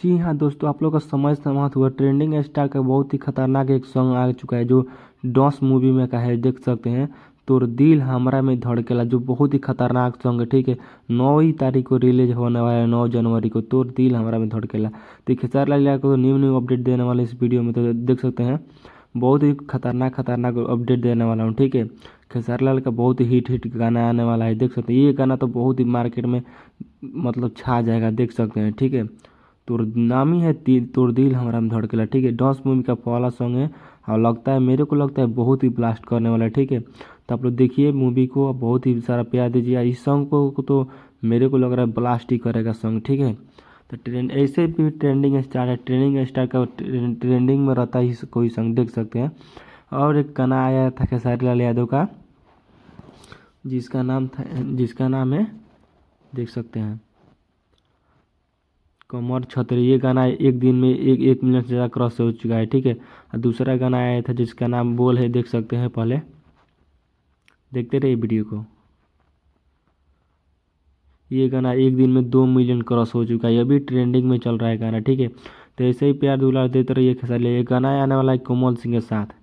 जी हाँ दोस्तों, आप लोग का समझ समाप्त हुआ। ट्रेंडिंग स्टार का बहुत ही खतरनाक एक सॉन्ग आ चुका है जो डॉस मूवी में का है, देख सकते हैं। तोर दिल हमरा में धड़केला, जो बहुत ही खतरनाक सॉन्ग है, ठीक है। 9 तारीख को रिलीज होने वाला है, 9 जनवरी को। तोर दिल हमरा में धड़केला। तो खेसारी लाल यादव को न्यू न्यू अपडेट देने वाले इस वीडियो में, तो देख सकते हैं बहुत ही खतरनाक खतरनाक अपडेट देने वाला हूँ, ठीक है। खेसारी लाल का बहुत ही हिट गाना आने वाला है, देख सकते हैं। ये गाना तो बहुत ही मार्केट में मतलब छा जाएगा, देख सकते हैं, ठीक है। तोर नाम ही है तोर दिल हमरा में धड़केला, ठीक है। डॉस मूवी का पहला सॉन्ग है और लगता है, मेरे को लगता है बहुत ही ब्लास्ट करने वाला है, ठीक है। तो आप लोग देखिए मूवी को, बहुत ही सारा प्यार दीजिए। इस सॉन्ग को तो मेरे को लग रहा है ब्लास्ट ही करेगा सॉन्ग, ठीक है। तो ट्रेंड ऐसे भी ट्रेंडिंग स्टार है, ट्रेंडिंग स्टार का ट्रेंडिंग में रहता ही कोई सॉन्ग, देख सकते हैं। और एक गाना आया था खेसारी लाल यादव का, जिसका नाम है, देख सकते हैं, कमर छतरी। ये गाना एक दिन में एक मिलियन से ज़्यादा क्रॉस हो चुका है, ठीक है। और दूसरा गाना आया था जिसका नाम बोल है, देख सकते हैं। पहले देखते रहिए वीडियो को। ये गाना एक दिन में 2 मिलियन क्रॉस हो चुका है, अभी ट्रेंडिंग में चल रहा है गाना, ठीक है। तो ऐसे ही प्यार दुलार देते रहिए खेसारी। ये गाना आने वाला है कोमल सिंह के साथ।